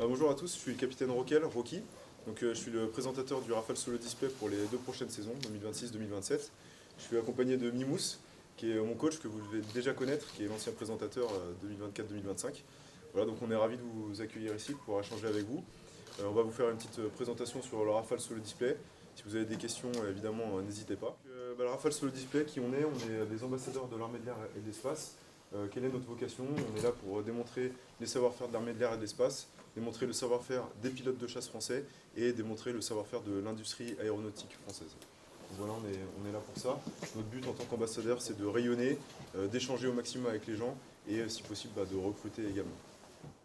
Bonjour à tous, je suis le capitaine Rocky. Je suis le présentateur du Rafale Solo Display pour les 2 prochaines saisons, 2026-2027. Je suis accompagné de Mimous, qui est mon coach que vous devez déjà connaître, qui est l'ancien présentateur 2024-2025. Voilà, donc on est ravis de vous accueillir ici pour échanger avec vous. On va vous faire une petite présentation sur le Rafale Solo Display. Si vous avez des questions, évidemment, n'hésitez pas. Le Rafale Solo Display, qui on est des ambassadeurs de l'armée de l'air et de l'espace. Quelle est notre vocation? On est là pour démontrer les savoir-faire de l'armée de l'air et de l'espace, démontrer le savoir-faire des pilotes de chasse français et démontrer le savoir-faire de l'industrie aéronautique française. Donc voilà, on est là pour ça. Notre but en tant qu'ambassadeur, c'est de rayonner, d'échanger au maximum avec les gens et si possible de recruter également.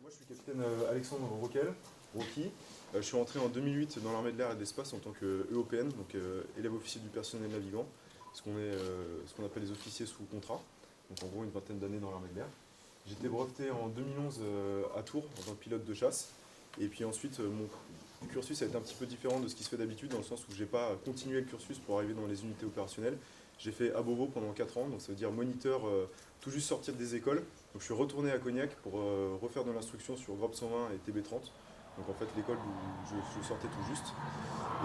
Moi je suis le capitaine Alexandre Rocky. Je suis rentré en 2008 dans l'armée de l'air et de l'espace en tant qu'EOPN, donc élève officier du personnel navigant, ce qu'on appelle les officiers sous contrat. Donc en gros une vingtaine d'années dans l'armée de l'air. J'ai été breveté en 2011 à Tours en tant que pilote de chasse. Et puis ensuite, mon cursus a été un petit peu différent de ce qui se fait d'habitude, dans le sens où je n'ai pas continué le cursus pour arriver dans les unités opérationnelles. J'ai fait Abobo pendant 4 ans, donc ça veut dire moniteur tout juste sortir des écoles. Donc je suis retourné à Cognac pour refaire de l'instruction sur Grop 120 et TB30. Donc en fait l'école où je sortais tout juste.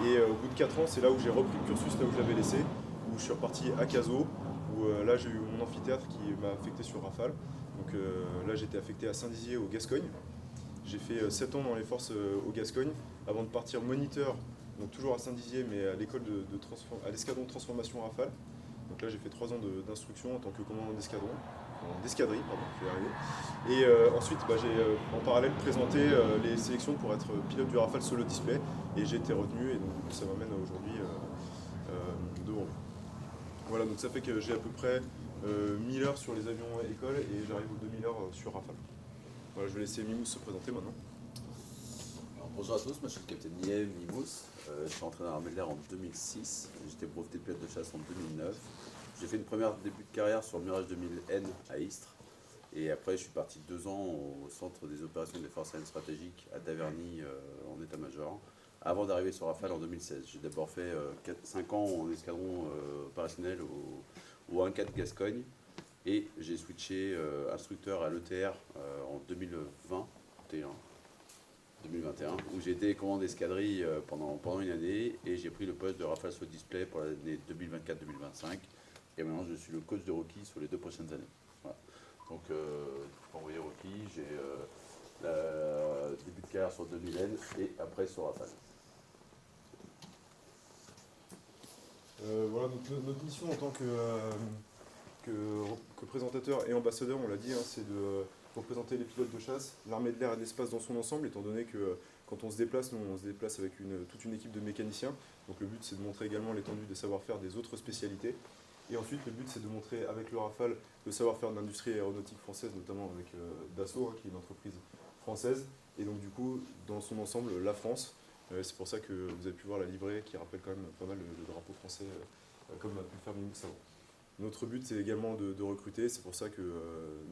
Et au bout de 4 ans, c'est là où j'ai repris le cursus, là où je l'avais laissé, où je suis reparti à Cazaux, où là j'ai eu mon amphithéâtre qui m'a affecté sur Rafale. Donc là j'étais affecté à Saint-Dizier au Gascogne. J'ai fait 7 ans dans les forces au Gascogne, avant de partir moniteur, donc toujours à Saint-Dizier, mais à l'école à l'escadron de transformation Rafale. Donc là j'ai fait 3 ans d'instruction en tant que commandant d'escadrille, pardon, je vais y arriver. Et ensuite j'ai en parallèle présenté les sélections pour être pilote du Rafale Solo Display, et j'ai été retenu, et donc du coup ça m'amène aujourd'hui devant vous. Voilà, donc ça fait que j'ai à peu près 1000 heures sur les avions écoles, et j'arrive aux 2000 heures sur Rafale. Voilà, je vais laisser Mimous se présenter maintenant. Alors, bonjour à tous, moi je suis le capitaine Niel Mimous. Je suis entré dans l'armée de l'air en 2006. J'étais breveté de pilote de chasse en 2009. J'ai fait une première début de carrière sur le Mirage 2000N à Istres. Et après, je suis parti 2 ans au centre des opérations des forces aériennes stratégiques à Taverny en état-major, avant d'arriver sur Rafale en 2016. J'ai d'abord fait 5 ans en escadron opérationnel au 1-4 Gascogne. Et j'ai switché instructeur à l'ETR en 2021, où j'ai été commandant d'escadrille pendant une année, et j'ai pris le poste de Rafale Solo Display pour l'année 2024-2025. Et maintenant, je suis le coach de Rocky sur les 2 prochaines années. Voilà. Donc, pour envoyer Rocky, j'ai début de carrière sur 2000N et après sur Rafale. Voilà, donc notre mission en tant que présentateur et ambassadeur, on l'a dit, hein, c'est de représenter les pilotes de chasse, l'armée de l'air et de l'espace dans son ensemble, étant donné que quand on se déplace, nous on se déplace avec toute une équipe de mécaniciens. Donc le but c'est de montrer également l'étendue des savoir-faire des autres spécialités. Et ensuite le but c'est de montrer avec le Rafale le savoir-faire de l'industrie aéronautique française, notamment avec Dassault, hein, qui est une entreprise française. Et donc du coup, dans son ensemble, la France. C'est pour ça que vous avez pu voir la livrée qui rappelle quand même pas mal le drapeau français, comme a pu le faire Mimous avant. Notre but, c'est également de recruter. C'est pour ça que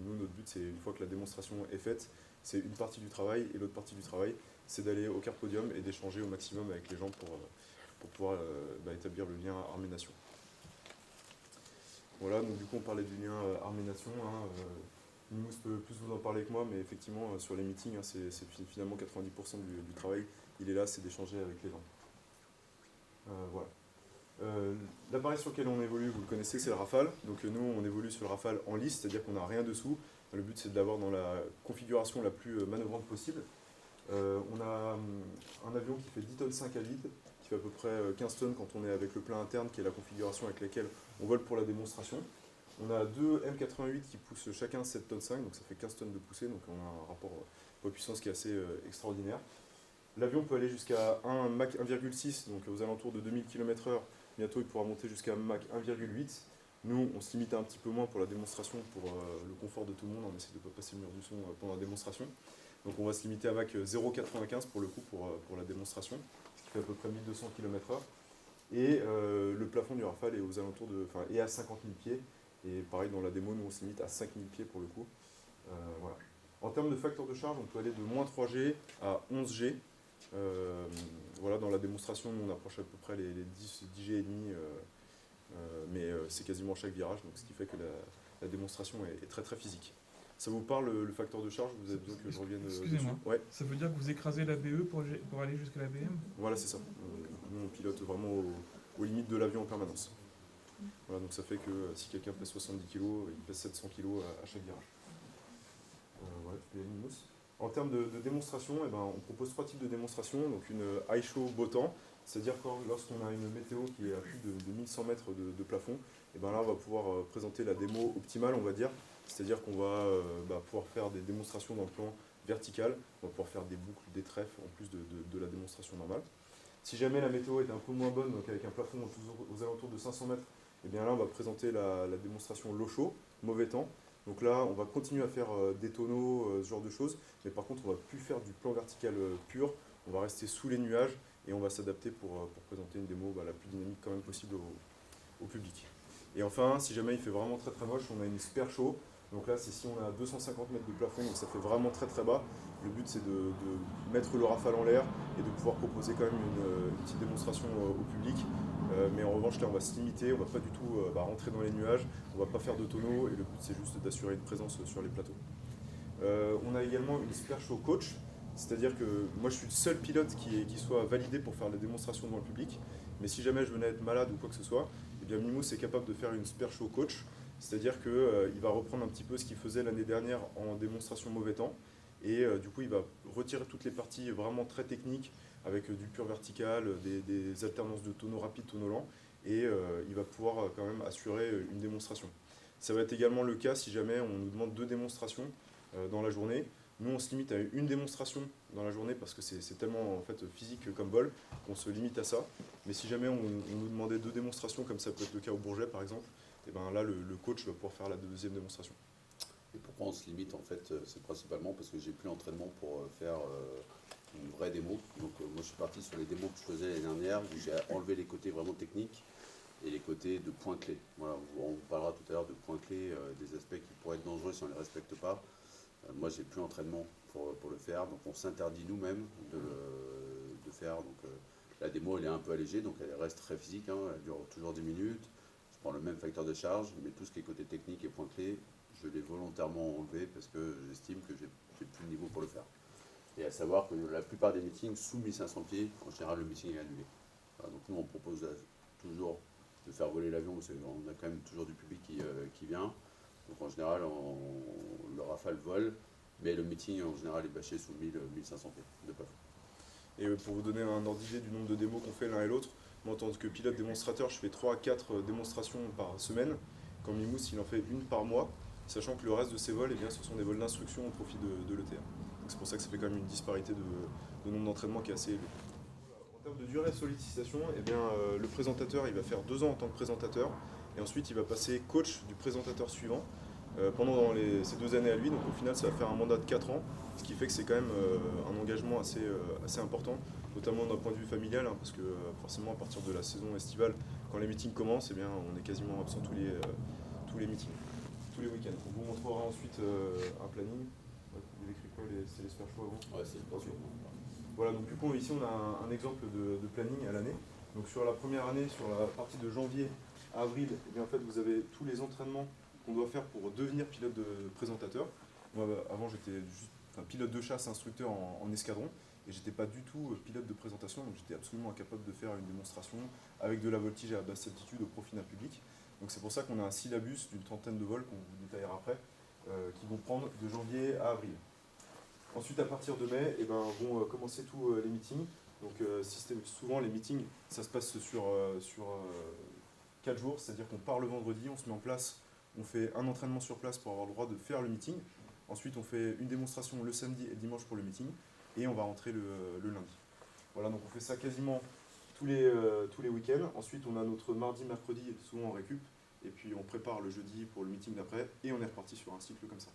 nous, notre but, c'est une fois que la démonstration est faite, c'est une partie du travail. Et l'autre partie du travail, c'est d'aller au Carpodium et d'échanger au maximum avec les gens pour pouvoir établir le lien armée-nation. Voilà, donc du coup, on parlait du lien armée-nation. Hein, Mimous peut plus vous en parler que moi, mais effectivement, sur les meetings, hein, c'est finalement 90% du travail. Il est là, c'est d'échanger avec les gens. Voilà. L'appareil sur lequel on évolue, vous le connaissez, c'est le Rafale. Donc nous, on évolue sur le Rafale en lice, c'est-à-dire qu'on n'a rien dessous. Le but, c'est de l'avoir dans la configuration la plus manœuvrante possible. On a un avion qui fait 10 tonnes 5 à vide, qui fait à peu près 15 tonnes quand on est avec le plein interne, qui est la configuration avec laquelle on vole pour la démonstration. On a 2 M88 qui poussent chacun 7 tonnes 5, donc ça fait 15 tonnes de poussée, donc on a un rapport poids-puissance qui est assez extraordinaire. L'avion peut aller jusqu'à un Mach 1,6, donc aux alentours de 2000 km/h. Bientôt, il pourra monter jusqu'à Mach 1,8. Nous, on se limite un petit peu moins pour la démonstration, pour le confort de tout le monde. On essaie de ne pas passer le mur du son pendant la démonstration. Donc on va se limiter à Mach 0,95 pour le coup, pour la démonstration, ce qui fait à peu près 1200 km/h. Et le plafond du Rafale est aux alentours est à 50 000 pieds. Et pareil, dans la démo, nous, on se limite à 5000 pieds pour le coup. Voilà. En termes de facteur de charge, on peut aller de moins 3G à 11G. Voilà, dans la démonstration, on approche à peu près les 10 G et demi, mais c'est quasiment chaque virage, donc ce qui fait que la démonstration est très très physique. Ça vous parle le facteur de charge? Vous avez besoin que je revienne Excusez-moi. dessus? Ouais, Ça veut dire que vous écrasez la BE pour aller jusqu'à la BM? voilà, c'est ça. Nous, on pilote vraiment aux limites de l'avion en permanence. Voilà, donc ça fait que si quelqu'un pèse 70 kg, il pèse 700 kg à chaque virage. Voilà, tu peux y aller, Mimous. En termes de démonstration, eh ben, on propose 3 types de démonstrations. Donc une high show beau temps, c'est-à-dire lorsqu'on a une météo qui est à plus de 1100 mètres de plafond, et ben là on va pouvoir présenter la démo optimale, on va dire. C'est-à-dire qu'on va pouvoir faire des démonstrations dans le plan vertical, on va pouvoir faire des boucles, des trèfles en plus de la démonstration normale. Si jamais la météo est un peu moins bonne, donc avec un plafond aux alentours de 500 mètres, et bien là on va présenter la démonstration low show, mauvais temps. Donc là on va continuer à faire des tonneaux, ce genre de choses, mais par contre on va plus faire du plan vertical pur, on va rester sous les nuages et on va s'adapter pour présenter une démo la plus dynamique quand même possible au public. Et enfin, si jamais il fait vraiment très très moche, on a une super show. Donc là, c'est si on a 250 mètres de plafond, donc ça fait vraiment très très bas. Le but, c'est de mettre le Rafale en l'air et de pouvoir proposer quand même une petite démonstration au public. Mais en revanche, là, on va se limiter, on va pas du tout rentrer dans les nuages, on va pas faire de tonneaux, et le but, c'est juste d'assurer une présence sur les plateaux. On a également une super show coach, c'est-à-dire que moi, je suis le seul pilote qui soit validé pour faire la démonstration devant le public. Mais si jamais je venais être malade ou quoi que ce soit, eh bien Mimous est capable de faire une super show coach. C'est-à-dire qu'il va reprendre un petit peu ce qu'il faisait l'année dernière en démonstration mauvais temps. Et du coup, il va retirer toutes les parties vraiment très techniques avec du pur vertical, des alternances de tonneaux rapides, tonneaux lents. Et il va pouvoir quand même assurer une démonstration. Ça va être également le cas si jamais on nous demande 2 démonstrations dans la journée. Nous, on se limite à une démonstration dans la journée parce que c'est tellement en fait, physique comme vol qu'on se limite à ça. Mais si jamais on nous demandait 2 démonstrations, comme ça peut être le cas au Bourget par exemple, et ben là, le coach va pouvoir faire la deuxième démonstration. Et pourquoi on se limite en fait, c'est principalement parce que j'ai plus l'entraînement pour faire une vraie démo. Donc moi je suis parti sur les démos que je faisais l'année dernière où j'ai enlevé les côtés vraiment techniques et les côtés de points clés. Voilà, on vous parlera tout à l'heure de points clés, des aspects qui pourraient être dangereux si on ne les respecte pas. Moi j'ai plus l'entraînement pour le faire, donc on s'interdit nous-mêmes de faire. Donc la démo elle est un peu allégée, donc elle reste très physique, hein, elle dure toujours 10 minutes. Je prends le même facteur de charge, mais tout ce qui est côté technique et points clés, je l'ai volontairement enlevé parce que j'estime que j'ai plus le niveau pour le faire. Et à savoir que la plupart des meetings sous 1500 pieds, en général le meeting est annulé. Voilà, donc nous on propose toujours de faire voler l'avion parce qu'on a quand même toujours du public qui vient. Donc en général le Rafale vole, mais le meeting en général est bâché sous 1500 pieds de plafond. Et pour vous donner un ordre d'idée du nombre de démos qu'on fait l'un et l'autre, moi en tant que pilote démonstrateur, je fais 3 à 4 démonstrations par semaine. Quand Mimous, il en fait une par mois, sachant que le reste de ses vols, eh bien, ce sont des vols d'instruction au profit de l'ETA. C'est pour ça que ça fait quand même une disparité de nombre d'entraînements qui est assez élevé. En termes de durée de sollicitation, eh bien, le présentateur il va faire 2 ans en tant que présentateur, et ensuite il va passer coach du présentateur suivant pendant ces 2 années à lui. Donc au final, ça va faire un mandat de 4 ans, ce qui fait que c'est quand même un engagement assez important, notamment d'un point de vue familial, hein, parce que forcément à partir de la saison estivale, quand les meetings commencent, eh bien, on est quasiment absent tous les meetings, tous les week-ends. On vous montrera ensuite un planning. Vous écrit quoi, c'est les super shows avant? Ouais, c'est pas sûr. Voilà, donc du coup ici on a un exemple de planning à l'année. Donc sur la première année, sur la partie de janvier à avril, eh bien, en fait, vous avez tous les entraînements qu'on doit faire pour devenir pilote de présentateur. Moi avant j'étais juste pilote de chasse, instructeur en escadron, et j'étais pas du tout pilote de présentation, donc j'étais absolument incapable de faire une démonstration avec de la voltige à basse altitude au profit d'un public. Donc c'est pour ça qu'on a un syllabus d'une trentaine de vols qu'on vous détaillera après, qui vont prendre de janvier à avril. Ensuite, à partir de mai, eh ben, vont commencer tous les meetings. Donc, souvent, les meetings, ça se passe sur 4 jours, c'est-à-dire qu'on part le vendredi, on se met en place, on fait un entraînement sur place pour avoir le droit de faire le meeting. Ensuite, on fait une démonstration le samedi et le dimanche pour le meeting, et on va rentrer le lundi. Voilà, donc on fait ça quasiment tous les week-ends. Ensuite, on a notre mardi, mercredi, souvent en récup, et puis on prépare le jeudi pour le meeting d'après, et on est reparti sur un cycle comme ça.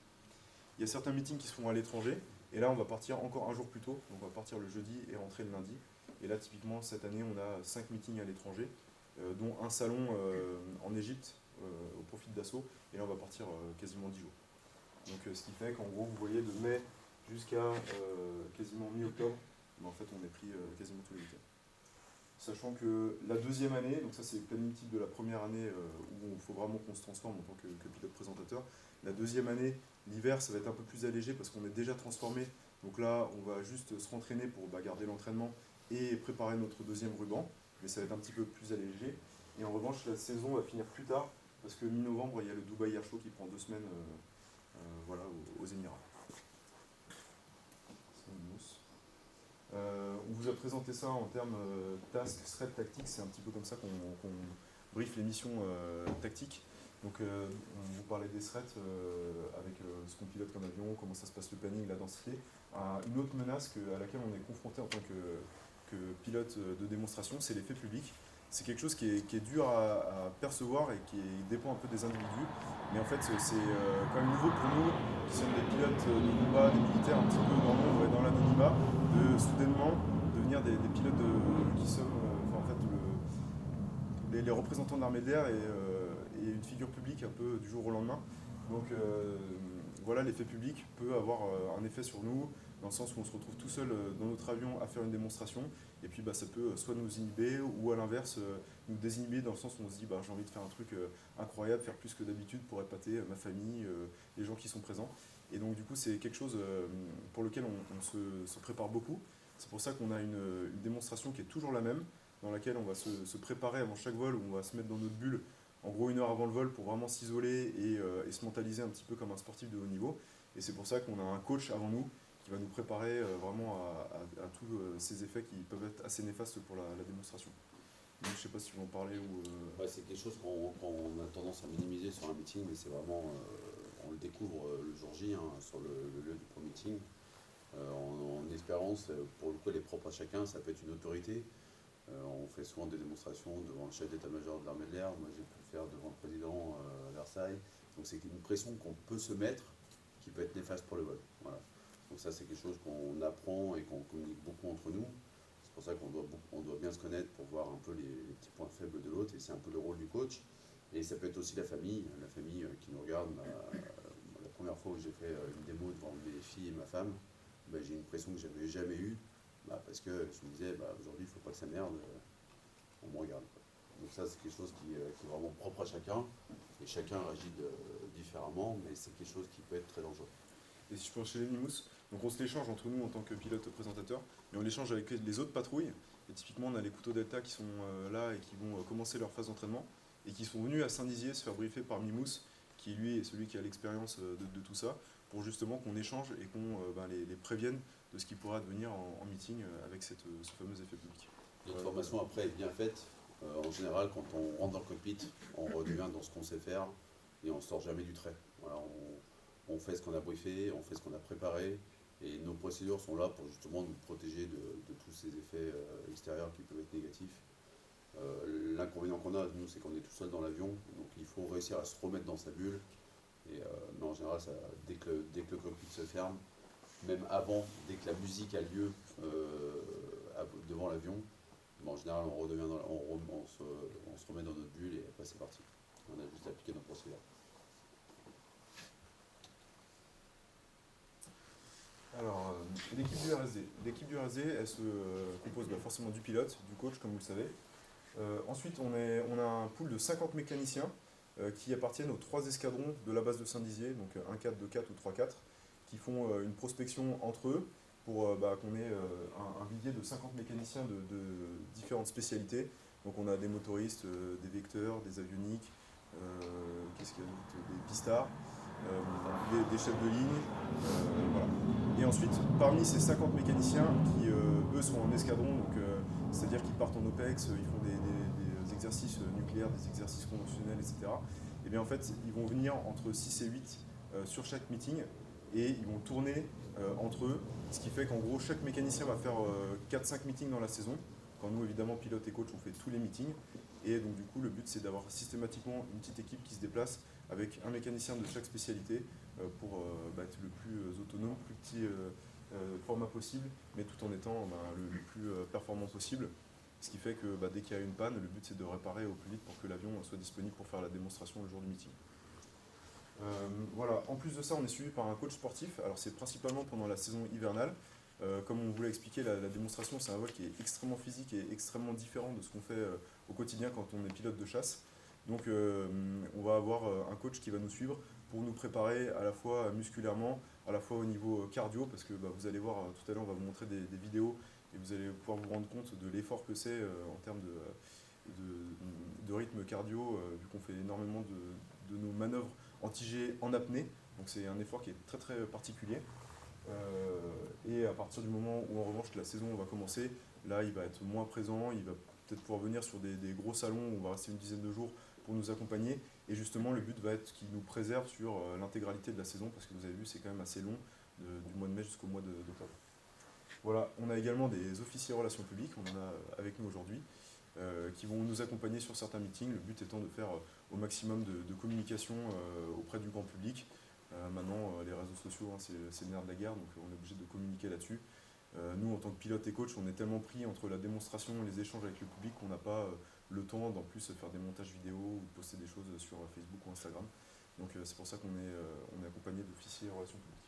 Il y a certains meetings qui se font à l'étranger, et là on va partir encore un jour plus tôt, donc on va partir le jeudi et rentrer le lundi. Et là typiquement cette année on a 5 meetings à l'étranger, dont un salon en Égypte au profit d'Assaut, et là on va partir quasiment 10 jours. Donc ce qui fait qu'en gros vous voyez de mai jusqu'à quasiment mi-octobre, en fait on est pris quasiment tous les week-ends. Sachant que la deuxième année, donc ça c'est le planning type de la première année où il faut vraiment qu'on se transforme en tant que pilote présentateur, La deuxième année, l'hiver, ça va être un peu plus allégé parce qu'on est déjà transformé. Donc là, on va juste se rentraîner pour garder l'entraînement et préparer notre deuxième ruban. Mais ça va être un petit peu plus allégé. Et en revanche, la saison va finir plus tard parce que mi-novembre, il y a le Dubai Air Show qui prend 2 semaines voilà, aux Émirats. On vous a présenté ça en termes task, thread, tactique. C'est un petit peu comme ça qu'on briefe les missions tactiques. Donc on vous parlait des threats avec ce qu'on pilote comme avion, comment ça se passe le planning, la densité. Une autre menace à laquelle on est confronté en tant que pilote de démonstration, c'est l'effet public. C'est quelque chose qui est dur à percevoir et qui dépend un peu des individus. Mais en fait, c'est quand même nouveau pour nous, qui sommes des pilotes de combat, des militaires un petit peu dans l'ombre et dans l'anonymat, de soudainement devenir des pilotes qui sommes en fait, les représentants de l'armée de l'air et une figure publique un peu du jour au lendemain. Donc voilà, l'effet public peut avoir un effet sur nous, dans le sens où on se retrouve tout seul dans notre avion à faire une démonstration, et puis ça peut soit nous inhiber, ou à l'inverse, nous désinhiber, dans le sens où on se dit j'ai envie de faire un truc incroyable, faire plus que d'habitude pour épater ma famille, les gens qui sont présents. Et donc du coup c'est quelque chose pour lequel on se prépare beaucoup. C'est pour ça qu'on a une démonstration qui est toujours la même, dans laquelle on va se préparer avant chaque vol, où on va se mettre dans notre bulle, en gros 1 heure avant le vol, pour vraiment s'isoler et se mentaliser un petit peu comme un sportif de haut niveau. Et c'est pour ça qu'on a un coach avant nous, qui va nous préparer vraiment à tous ces effets qui peuvent être assez néfastes pour la démonstration. Donc, je ne sais pas si tu veux en parler ou... Ouais, c'est quelque chose qu'on a tendance à minimiser sur un meeting, mais c'est vraiment, on le découvre le jour J, sur le lieu du premier meeting. En espérance, pour le coup, elle est propre à chacun, ça peut être une autorité. On fait souvent des démonstrations devant le chef d'état-major de l'armée de l'air, moi j'ai pu le faire devant le président à Versailles. Donc c'est une pression qu'on peut se mettre qui peut être néfaste pour le vol. Voilà. Donc ça c'est quelque chose qu'on apprend et qu'on communique beaucoup entre nous. C'est pour ça qu'on doit bien se connaître pour voir un peu les petits points faibles de l'autre, et c'est un peu le rôle du coach. Et ça peut être aussi la famille qui nous regarde. La première fois où j'ai fait une démo devant mes filles et ma femme, j'ai une pression que j'avais jamais eue, parce que je me disais aujourd'hui il ne faut pas que ça merde, on me regarde. Donc ça c'est quelque chose qui est vraiment propre à chacun, et chacun réagit différemment, mais c'est quelque chose qui peut être très dangereux. Et si je peux enchaîner Mimous, donc on se l'échange entre nous en tant que pilote présentateur, mais on l'échange avec les autres patrouilles. Et typiquement, on a les couteaux Delta qui sont là et qui vont commencer leur phase d'entraînement et qui sont venus à Saint-Dizier se faire briefer par Mimous, qui lui est celui qui a l'expérience de tout ça, pour justement qu'on échange et qu'on les prévienne de ce qui pourra advenir en meeting avec ce fameux effet public. Notre formation après est bien faite. En général, quand on rentre dans le cockpit, on redevient dans ce qu'on sait faire et on ne sort jamais du trait. Voilà, on fait ce qu'on a briefé, on fait ce qu'on a préparé, et nos procédures sont là pour justement nous protéger de tous ces effets extérieurs qui peuvent être négatifs. L'inconvénient qu'on a, nous, c'est qu'on est tout seul dans l'avion, donc il faut réussir à se remettre dans sa bulle. Mais en général, dès que le cockpit se ferme, même avant, dès que la musique a lieu devant l'avion, en général, on se remet dans notre bulle et après c'est parti. On a juste appliqué nos procédures. Alors, l'équipe du RSD. L'équipe du RSD, elle se compose forcément du pilote, du coach, comme vous le savez. Ensuite, on a un pool de 50 mécaniciens qui appartiennent aux 3 escadrons de la base de Saint-Dizier, donc 1-4, 2-4 ou 3-4, qui font une prospection entre eux pour qu'on ait un vivier de 50 mécaniciens de différentes spécialités. Donc on a des motoristes, des vecteurs, des avioniques, qu'est-ce qu'il y a d'autre, des pistards, des chefs de ligne, voilà. Et ensuite, parmi ces 50 mécaniciens qui, eux, sont en escadron, donc c'est-à-dire qu'ils partent en OPEX, ils font des exercices nucléaires, des exercices conventionnels, etc. Et bien en fait, ils vont venir entre 6 et 8 sur chaque meeting, et ils vont tourner entre eux, ce qui fait qu'en gros, chaque mécanicien va faire 4-5 meetings dans la saison, quand nous, évidemment, pilote et coach, on fait tous les meetings. Et donc du coup, le but, c'est d'avoir systématiquement une petite équipe qui se déplace avec un mécanicien de chaque spécialité pour être le plus autonome, plus petit format possible, mais tout en étant le plus performant possible. Ce qui fait que dès qu'il y a une panne, le but c'est de réparer au plus vite pour que l'avion soit disponible pour faire la démonstration le jour du meeting. Voilà. En plus de ça, on est suivi par un coach sportif. Alors c'est principalement pendant la saison hivernale. Comme on vous l'a expliqué, la démonstration c'est un vol qui est extrêmement physique et extrêmement différent de ce qu'on fait au quotidien quand on est pilote de chasse. Donc on va avoir un coach qui va nous suivre pour nous préparer à la fois musculairement, à la fois au niveau cardio, parce que vous allez voir tout à l'heure, on va vous montrer des vidéos et vous allez pouvoir vous rendre compte de l'effort que c'est en termes de rythme cardio, vu qu'on fait énormément de nos manœuvres anti-G en apnée. Donc c'est un effort qui est très très particulier. Et à partir du moment où en revanche la saison va commencer, là il va être moins présent, il va peut-être pouvoir venir sur des gros salons où on va rester une dizaine de jours pour nous accompagner. Et justement le but va être qu'il nous préserve sur l'intégralité de la saison, parce que vous avez vu c'est quand même assez long, du mois de mai jusqu'au mois d'octobre. Voilà, on a également des officiers relations publiques, on en a avec nous aujourd'hui, qui vont nous accompagner sur certains meetings, le but étant de faire au maximum de communication auprès du grand public. Maintenant, les réseaux sociaux, hein, c'est le nerf de la guerre, donc on est obligé de communiquer là-dessus. Nous, en tant que pilote et coach, on est tellement pris entre la démonstration et les échanges avec le public qu'on n'a pas le temps d'en plus faire des montages vidéo ou de poster des choses sur Facebook ou Instagram. Donc c'est pour ça qu'on est accompagné d'officiers relations publiques.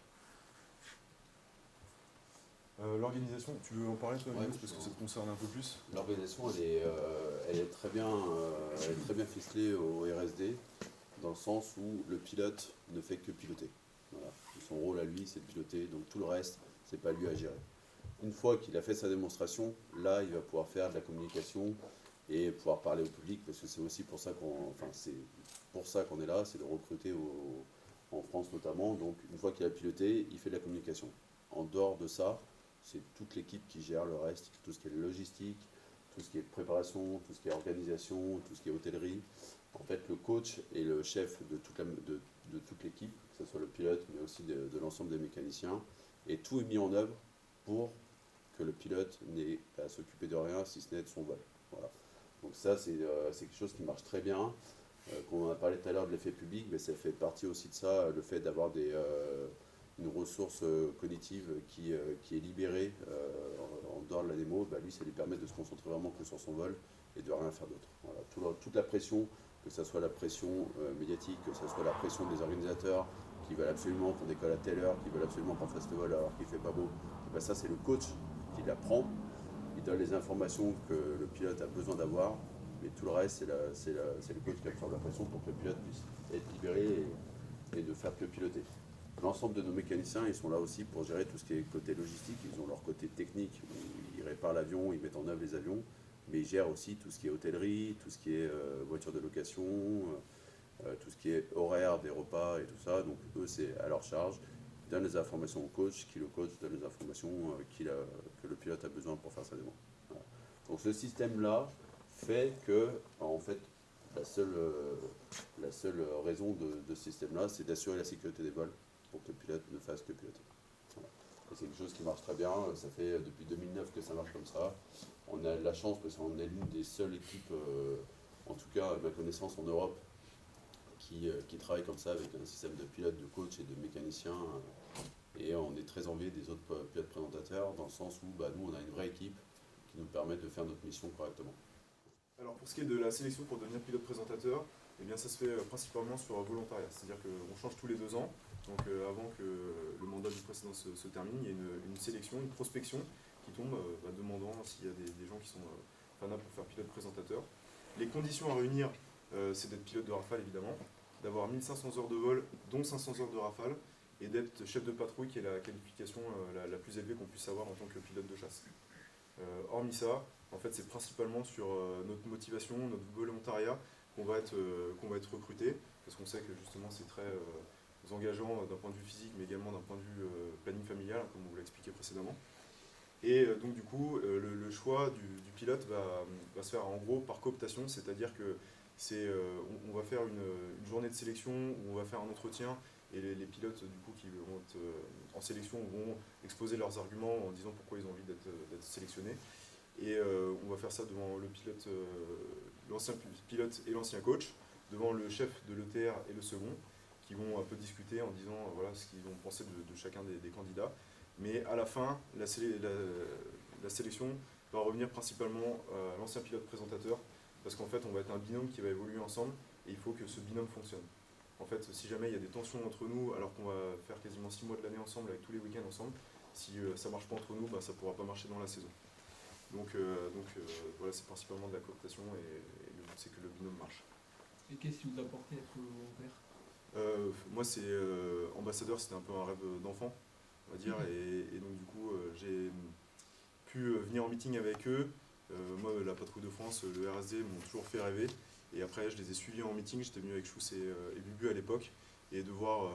L'organisation, tu veux en parler toi, Linus, parce que ça te concerne un peu plus? L'organisation, elle est très bien ficelée au RSD, dans le sens où le pilote ne fait que piloter. Voilà. Son rôle à lui, c'est de piloter, donc tout le reste, c'est pas lui à gérer. Une fois qu'il a fait sa démonstration, là, il va pouvoir faire de la communication et pouvoir parler au public, parce que c'est aussi pour ça qu'on est là, c'est de recruter en France notamment. Donc une fois qu'il a piloté, il fait de la communication. En dehors de ça, c'est toute l'équipe qui gère le reste, tout ce qui est logistique, tout ce qui est préparation, tout ce qui est organisation, tout ce qui est hôtellerie. En fait, le coach est le chef de toute l'équipe, que ce soit le pilote, mais aussi de l'ensemble des mécaniciens. Et tout est mis en œuvre pour que le pilote n'ait à s'occuper de rien, si ce n'est de son vol. Voilà. Donc ça, c'est quelque chose qui marche très bien. Quand on a parlé tout à l'heure de l'effet public, mais ça fait partie aussi de ça, le fait d'avoir une ressource cognitive qui est libérée en dehors de la démo, lui, ça lui permet de se concentrer vraiment que sur son vol et de rien faire d'autre. Voilà. Toute la pression, que ce soit la pression médiatique, que ce soit la pression des organisateurs qui veulent absolument qu'on décolle à telle heure, qui veulent absolument qu'on fasse le vol alors qu'il ne fait pas beau, ça c'est le coach qui la prend, il donne les informations que le pilote a besoin d'avoir, mais tout le reste c'est le coach qui absorbe la pression pour que le pilote puisse être libéré et de faire que piloter. L'ensemble de nos mécaniciens, ils sont là aussi pour gérer tout ce qui est côté logistique. Ils ont leur côté technique, où ils réparent l'avion, ils mettent en œuvre les avions, mais ils gèrent aussi tout ce qui est hôtellerie, tout ce qui est voiture de location, tout ce qui est horaire des repas et tout ça. Donc eux, c'est à leur charge. Ils donnent les informations au coach, qui le coach donne les informations que le pilote a besoin pour faire sa demande. Voilà. Donc ce système-là fait que, en fait, la seule raison de ce système-là, c'est d'assurer la sécurité des vols pour que le pilote ne fasse que piloter. Voilà. Et c'est quelque chose qui marche très bien. Ça fait depuis 2009 que ça marche comme ça. On a de la chance parce qu'on est l'une des seules équipes, en tout cas à ma connaissance en Europe, qui travaille comme ça avec un système de pilote, de coach et de mécaniciens. Et on est très envié des autres pilotes présentateurs dans le sens où nous, on a une vraie équipe qui nous permet de faire notre mission correctement. Alors pour ce qui est de la sélection pour devenir pilote présentateur, eh bien ça se fait principalement sur volontariat, c'est-à-dire qu'on change tous les 2 ans, donc avant que le mandat du précédent se termine, il y a une sélection, une prospection qui tombe demandant s'il y a des gens qui sont fanats pour faire pilote présentateur. Les conditions à réunir, c'est d'être pilote de Rafale évidemment, d'avoir 1500 heures de vol, dont 500 heures de Rafale, et d'être chef de patrouille qui est la qualification la plus élevée qu'on puisse avoir en tant que pilote de chasse. Hormis ça, en fait, c'est principalement sur notre motivation, notre volontariat qu'on va être recruté, parce qu'on sait que justement c'est très engageant d'un point de vue physique, mais également d'un point de vue planning familial, comme on vous l'a expliqué précédemment. Et donc du coup, le choix du pilote va se faire en gros par cooptation, c'est-à-dire que on va faire une journée de sélection où on va faire un entretien et les pilotes du coup qui vont être en sélection vont exposer leurs arguments en disant pourquoi ils ont envie d'être sélectionnés. Et on va faire ça devant l'ancien pilote et l'ancien coach, devant le chef de l'ETR et le second, qui vont un peu discuter en disant voilà ce qu'ils ont pensé de chacun des candidats. Mais à la fin, la sélection va revenir principalement à l'ancien pilote présentateur, parce qu'en fait on va être un binôme qui va évoluer ensemble, et il faut que ce binôme fonctionne. En fait, si jamais il y a des tensions entre nous, alors qu'on va faire quasiment 6 mois de l'année ensemble, avec tous les week-ends ensemble, si ça ne marche pas entre nous, ça ne pourra pas marcher dans la saison. Donc voilà, c'est principalement de la cooptation et le but c'est que le binôme marche. Et qu'est-ce qui vous a porté à être volontaire? Moi, c'est ambassadeur, c'était un peu un rêve d'enfant, on va dire, et donc du coup, j'ai pu venir en meeting avec eux. Moi, la Patrouille de France, le RSD m'ont toujours fait rêver. Et après, je les ai suivis en meeting. J'étais venu avec Chous et Bubu à l'époque. Et de voir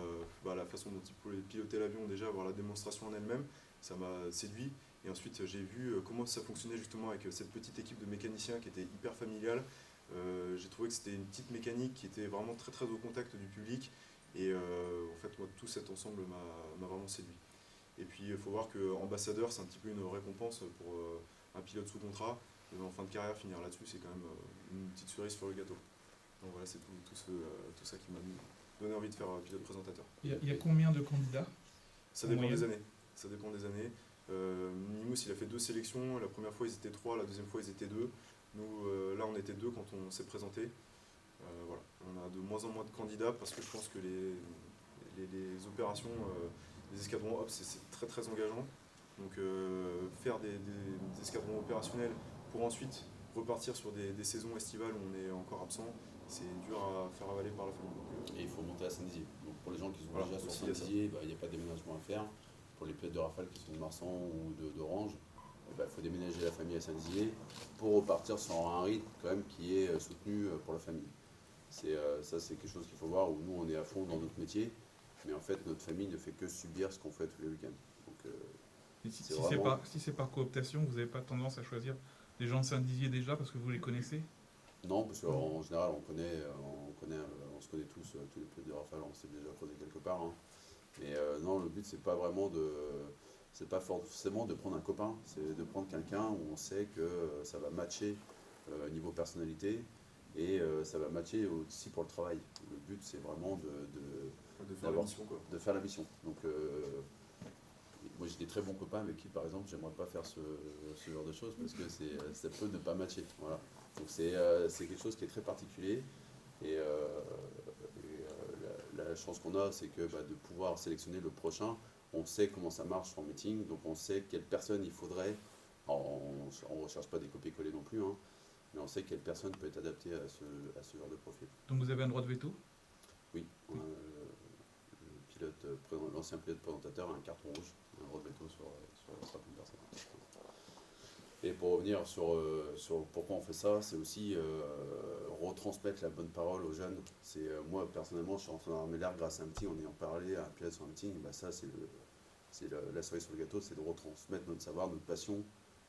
la façon dont ils pouvaient piloter l'avion, déjà, voir la démonstration en elle-même, ça m'a séduit. Et ensuite, j'ai vu comment ça fonctionnait justement avec cette petite équipe de mécaniciens qui était hyper familiale. J'ai trouvé que c'était une petite mécanique qui était vraiment très très au contact du public. Et en fait, moi, tout cet ensemble m'a vraiment séduit. Et puis, il faut voir qu'ambassadeur, c'est un petit peu une récompense pour un pilote sous contrat. Et en fin de carrière, finir là-dessus, c'est quand même une petite cerise sur le gâteau. Donc voilà, c'est tout ça qui m'a donné envie de faire pilote présentateur. Il y a combien de candidats? Ça En dépend moyenne des années. Ça dépend des années. Mimous, il a fait 2 sélections. La première fois, ils étaient 3. La deuxième fois, ils étaient 2. Nous, là, on était 2 quand on s'est présenté. Voilà. On a de moins en moins de candidats parce que je pense que les opérations, les escadrons hop, c'est très très engageant. Donc faire des escadrons opérationnels pour ensuite repartir sur des saisons estivales où on est encore absent, c'est dur à faire avaler par la famille. Et il faut monter à Saint-Dizier. Donc pour les gens qui sont Voilà, déjà sur aussi, il y a ça. Saint-Dizier, il n'y a pas de déménagement à faire. Pour les pilotes de Rafale qui sont de Marsan ou d'Orange, il faut déménager la famille à Saint-Dizier pour repartir sur un rythme quand même qui est soutenu pour la famille. Ça, c'est quelque chose qu'il faut voir, où nous, on est à fond dans notre métier, mais en fait, notre famille ne fait que subir ce qu'on fait tous les week-ends. Donc, Et si c'est c'est vraiment- par cooptation, vous n'avez pas tendance à choisir des gens de Saint-Dizier déjà parce que vous les connaissez? Non, parce qu'en général, on se connaît tous les pilotes de Rafale, on s'est déjà croisés quelque part. Hein. Mais non, le but, c'est pas forcément de prendre un copain, c'est de prendre quelqu'un où on sait que ça va matcher niveau personnalité et ça va matcher aussi pour le travail. Le but, c'est vraiment De faire la d'avoir- mission, quoi. de faire la mission. Donc, moi, j'ai des très bons copains avec qui, par exemple, j'aimerais pas faire ce genre de choses parce que ça peut ne pas matcher. Voilà. Donc, c'est quelque chose qui est très particulier. Et, la chance qu'on a, c'est que de pouvoir sélectionner le prochain, on sait comment ça marche en meeting, donc on sait quelle personne il faudrait. Alors, on ne recherche pas des copier-coller non plus, hein, mais on sait quelle personne peut être adaptée à ce genre de profil. Donc vous avez un droit de veto? Oui, l'ancien pilote présentateur a un carton rouge, un droit de veto sur certaines personnes. Et pour revenir sur pourquoi on fait ça, c'est aussi retransmettre la bonne parole aux jeunes. Moi, personnellement, je suis rentré dans l'armée de l'air grâce à un meeting, en ayant parlé à un pilote sur un meeting. Ça, c'est la cerise sur le gâteau, c'est de retransmettre notre savoir, notre passion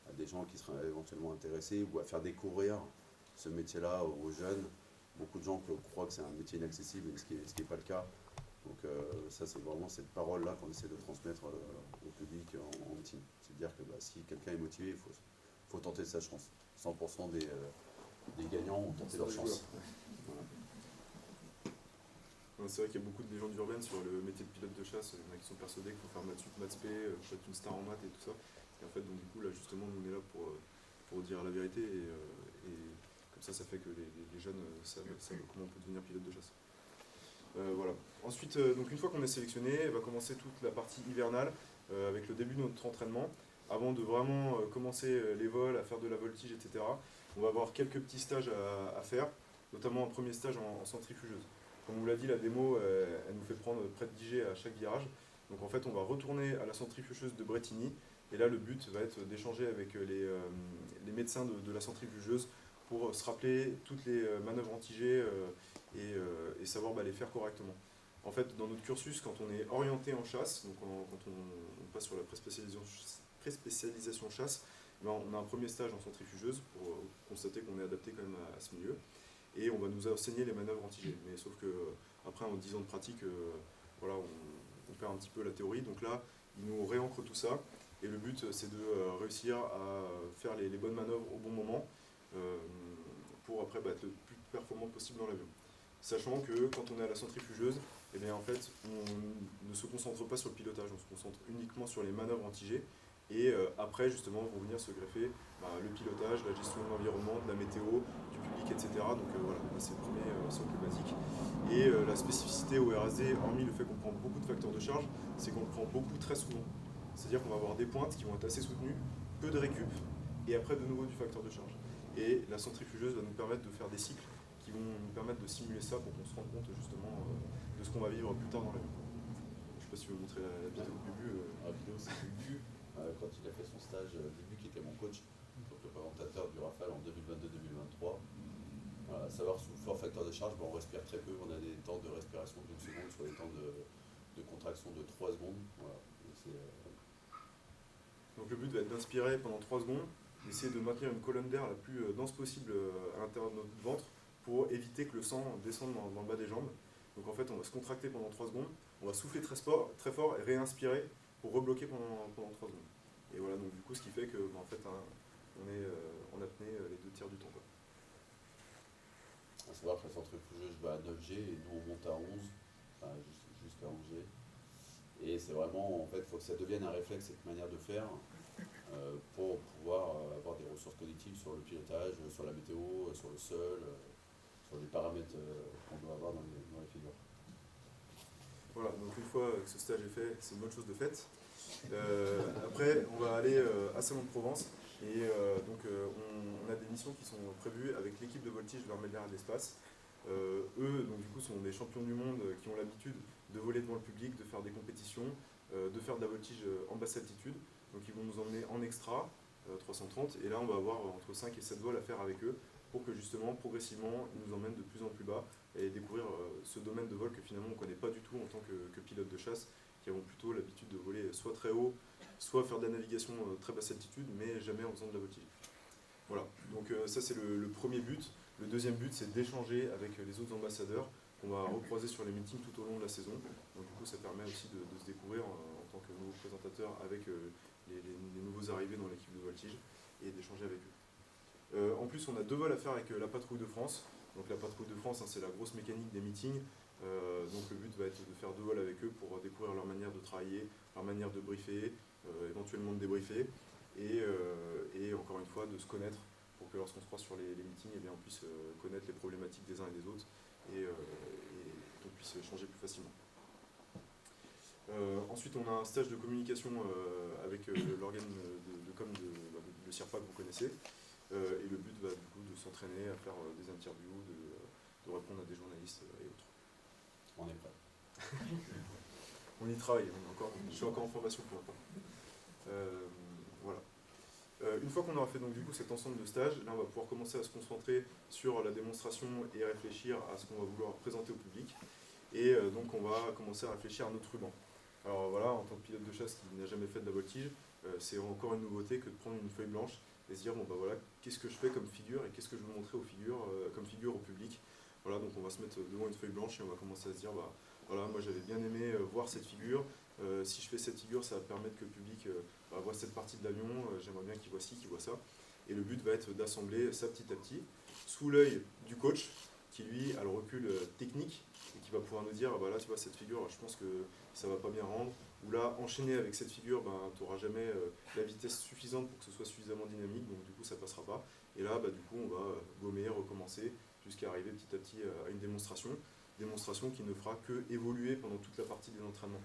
à des gens qui seraient éventuellement intéressés ou à faire découvrir ce métier-là aux jeunes. Beaucoup de gens croient que c'est un métier inaccessible, ce qui n'est pas le cas. Donc ça, c'est vraiment cette parole-là qu'on essaie de transmettre au public en meeting. C'est de dire que si quelqu'un est motivé, il faut tenter sa chance. 100% des gagnants ont tenté leur chance. Voilà. C'est vrai qu'il y a beaucoup de légendes urbaines sur le métier de pilote de chasse. Il y en a qui sont persuadés qu'il faut faire maths sup, maths spé, peut-être une star en maths et tout ça. Et en fait, donc, du coup, là, justement, nous, on est là pour dire la vérité. Et comme ça fait que les jeunes savent comment on peut devenir pilote de chasse. Voilà. Ensuite, donc une fois qu'on est sélectionné, va commencer toute la partie hivernale avec le début de notre entraînement. Avant de vraiment commencer les vols, à faire de la voltige, etc., on va avoir quelques petits stages à faire, notamment un premier stage en centrifugeuse. Comme on vous l'a dit, la démo, elle nous fait prendre près de 10 G à chaque virage. Donc en fait, on va retourner à la centrifugeuse de Bretigny. Et là, le but va être d'échanger avec les médecins de la centrifugeuse pour se rappeler toutes les manœuvres anti-G et savoir les faire correctement. En fait, dans notre cursus, quand on est orienté en chasse, donc quand on passe sur la préspécialisation chasse, on a un premier stage en centrifugeuse pour constater qu'on est adapté quand même à ce milieu. Et on va nous enseigner les manœuvres anti-G. Mais sauf que après, en 10 ans de pratique, voilà, on perd un petit peu la théorie. Donc là, ils nous réancrent tout ça. Et le but, c'est de réussir à faire les bonnes manœuvres au bon moment pour après être le plus performant possible dans l'avion. Sachant que quand on est à la centrifugeuse, eh bien, en fait, on ne se concentre pas sur le pilotage, on se concentre uniquement sur les manœuvres anti-G. Et après, justement, vont venir se greffer le pilotage, la gestion de l'environnement, de la météo, du public, etc. Donc voilà, c'est le premier socle basique. Et la spécificité au RSD, hormis le fait qu'on prend beaucoup de facteurs de charge, c'est qu'on le prend beaucoup très souvent. C'est-à-dire qu'on va avoir des pointes qui vont être assez soutenues, peu de récup, et après de nouveau du facteur de charge. Et la centrifugeuse va nous permettre de faire des cycles qui vont nous permettre de simuler ça pour qu'on se rende compte justement de ce qu'on va vivre plus tard dans l'avion. Je sais pas si tu veux montrer la vidéo de Bubu. La vidéo, c'est Bubu, quand il a fait son stage, Bubu qui était mon coach, donc le présentateur du Rafale en 2022-2023. Voilà, à savoir sous fort facteur de charge, on respire très peu, on a des temps de respiration d'une seconde, soit des temps de contraction de 3 secondes. Voilà. Donc le but va être d'inspirer pendant 3 secondes, d'essayer de maintenir une colonne d'air la plus dense possible à l'intérieur de notre ventre pour éviter que le sang descende dans le bas des jambes. Donc en fait, on va se contracter pendant 3 secondes, on va souffler très fort et réinspirer pour rebloquer pendant 3 secondes. Et voilà, donc du coup, ce qui fait que en fait, on est en apnée les 2 tiers du temps. À savoir que la centrifugeuse va à 9G et nous on monte à 11, enfin, jusqu'à 11G. Et c'est vraiment, en fait, il faut que ça devienne un réflexe, cette manière de faire, pour pouvoir avoir des ressources cognitives sur le pilotage, sur la météo, sur le sol, sur les paramètres qu'on doit avoir dans les figures. Voilà, donc une fois que ce stage est fait, c'est une bonne chose de faite. Après, on va aller à Salon-de-Provence et on a des missions qui sont prévues avec l'équipe de voltige de l'armée de l'air et de l'espace. Eux, donc du coup, sont des champions du monde qui ont l'habitude de voler devant le public, de faire des compétitions, de faire de la voltige en basse altitude. Donc ils vont nous emmener en extra 330 et là on va avoir entre 5 et 7 vols à faire avec eux pour que justement progressivement ils nous emmènent de plus en plus bas et découvrir ce domaine de vol que finalement on ne connaît pas du tout en tant que pilote de chasse, qui avons plutôt l'habitude de voler soit très haut, soit faire de la navigation très basse altitude, mais jamais en faisant de la voltige. Voilà, donc ça c'est le premier but. Le deuxième but c'est d'échanger avec les autres ambassadeurs qu'on va recroiser sur les meetings tout au long de la saison. Donc du coup ça permet aussi de se découvrir en tant que nouveau présentateur avec les nouveaux arrivés dans l'équipe de voltige et d'échanger avec eux. En plus on a 2 vols à faire avec la patrouille de France. Donc la patrouille de France, c'est la grosse mécanique des meetings. Donc le but va être de faire 2 vols avec eux pour découvrir leur manière de travailler, leur manière de briefer, éventuellement de débriefer, et encore une fois de se connaître pour que lorsqu'on se croise sur les meetings, eh bien, on puisse connaître les problématiques des uns et des autres et qu'on puisse échanger plus facilement. Ensuite, on a un stage de communication avec l'organe de com de CIRPA que vous connaissez. Et le but va du coup de s'entraîner à faire des interviews, de répondre à des journalistes et autres. On est prêt. On y travaille, je suis encore en formation pour l'instant. Voilà. Une fois qu'on aura fait donc du coup cet ensemble de stages, là on va pouvoir commencer à se concentrer sur la démonstration et réfléchir à ce qu'on va vouloir présenter au public. Et donc on va commencer à réfléchir à notre ruban. Alors voilà, en tant que pilote de chasse qui n'a jamais fait de la voltige, c'est encore une nouveauté que de prendre une feuille blanche et se dire bon bah voilà, qu'est-ce que je fais comme figure et qu'est-ce que je veux montrer comme figure au public. Voilà, donc on va se mettre devant une feuille blanche et on va commencer à se dire bah voilà, moi j'avais bien aimé voir cette figure. Si je fais cette figure, ça va permettre que le public voit cette partie de l'avion, j'aimerais bien qu'il voit ci, qu'il voit ça. Et le but va être d'assembler ça petit à petit, sous l'œil du coach, qui lui a le recul technique, et qui va pouvoir nous dire, bah là tu vois cette figure, je pense que ça va pas bien rendre, ou là enchaîner avec cette figure, tu n'auras jamais la vitesse suffisante pour que ce soit suffisamment dynamique, donc du coup ça passera pas. Et là du coup on va gommer, recommencer, jusqu'à arriver petit à petit à une démonstration qui ne fera que évoluer pendant toute la partie des entraînements.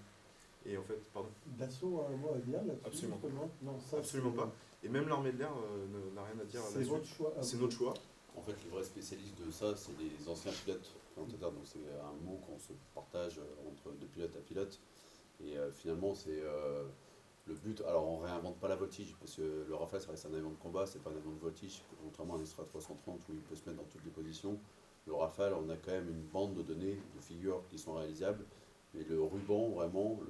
Et en fait, pardon. Dassault a un mot à dire là-dessus? Absolument pas. Non, ça, absolument pas. Et même l'armée de l'air n'a rien à dire là-dessus. C'est votre choix. C'est notre choix. En fait, les vrais spécialistes de ça, c'est les anciens pilotes. Donc c'est un mot qu'on se partage entre de pilote à pilote. Et finalement, c'est le but. Alors, on réinvente pas la voltige, parce que le Rafale, ça reste un avion de combat, c'est pas un avion de voltige, contrairement à un Extra 330 où il peut se mettre dans toutes les positions. Le Rafale, on a quand même une bande de données, de figures qui sont réalisables. Mais le ruban, vraiment,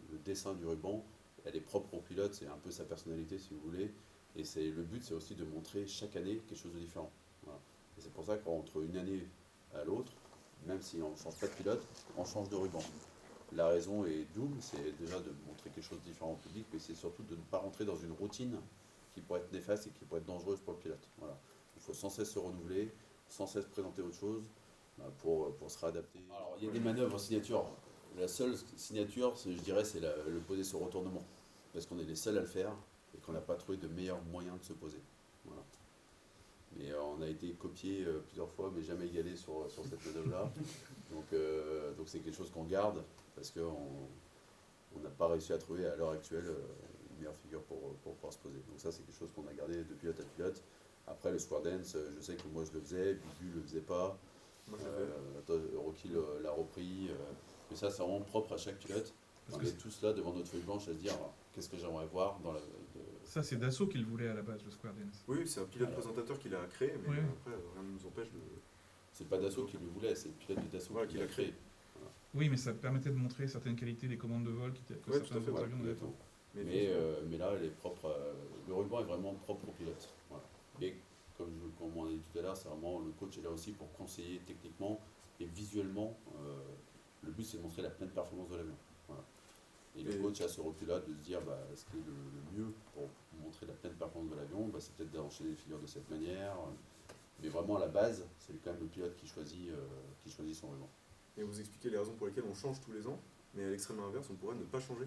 le dessin du ruban, elle est propre au pilote, c'est un peu sa personnalité si vous voulez. Et le but, c'est aussi de montrer chaque année quelque chose de différent. Voilà. Et c'est pour ça qu'entre une année à l'autre, même si on ne change pas de pilote, on change de ruban. La raison est double, c'est déjà de montrer quelque chose de différent au public, mais c'est surtout de ne pas rentrer dans une routine qui pourrait être néfaste et qui pourrait être dangereuse pour le pilote. Voilà. Il faut sans cesse se renouveler, sans cesse présenter autre chose pour se réadapter. Alors, il y a des manœuvres en signature. La seule signature, je dirais, c'est le poser sur retournement. Parce qu'on est les seuls à le faire et qu'on n'a pas trouvé de meilleur moyen de se poser. Voilà. Mais on a été copié plusieurs fois, mais jamais égalé sur cette manœuvre-là. Donc c'est quelque chose qu'on garde parce qu'on n'a pas réussi à trouver à l'heure actuelle une meilleure figure pour pouvoir se poser. Donc ça, c'est quelque chose qu'on a gardé de pilote à pilote. Après, le square dance, je sais que moi je le faisais, Bubu le faisait pas. Moi, je l'ai fait. Rocky l'a repris. Mais ça, c'est vraiment propre à chaque pilote. Parce On que est tous là devant notre feuille blanche à se dire qu'est-ce que j'aimerais voir dans la. ça, c'est Dassault qui le voulait à la base, le Square Dance. Oui, c'est un pilote Voilà. présentateur qui l'a créé, mais Oui. après, rien ne nous empêche de. C'est pas Dassault qui le voulait, c'est le pilote de Dassault Voilà, qui qui l'a l'a créé. Oui, mais ça permettait de montrer certaines qualités des commandes de vol que Ouais, certains tout à fait, autres ouais, avions n'avaient pas. Mais là, elle est propre. Le ruban est vraiment propre au pilote. Voilà. Et comme on a dit tout à l'heure, c'est vraiment le coach est là aussi pour conseiller techniquement et visuellement. Le but, c'est de montrer la pleine performance de l'avion. Voilà. Et le coach a ce recul-là de se dire ce qui est le mieux pour montrer la pleine performance de l'avion, c'est peut-être d'enchaîner les figures de cette manière. Mais vraiment, à la base, c'est quand même le pilote qui choisit son ruban. Et vous expliquez les raisons pour lesquelles on change tous les ans, mais à l'extrême inverse, on pourrait ne pas changer.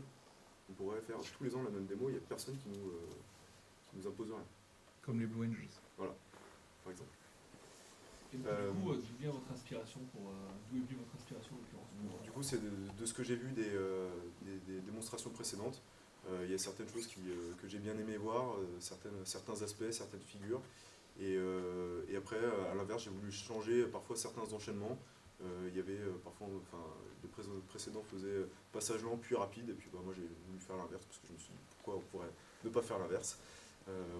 On pourrait faire tous les ans la même démo, il n'y a personne qui nous impose rien, Comme les Blue Angels. par exemple. Et du coup, d'où vient votre inspiration d'où est venue votre inspiration en l'occurrence Du coup, c'est de ce que j'ai vu des démonstrations précédentes. Il y a certaines choses que j'ai bien aimé voir, certains aspects, certaines figures. Et après, à l'inverse, j'ai voulu changer parfois certains enchaînements. Il y avait parfois, les précédents faisaient passage lent puis rapide, et puis moi j'ai voulu faire l'inverse parce que je me suis dit pourquoi on pourrait ne pas faire l'inverse.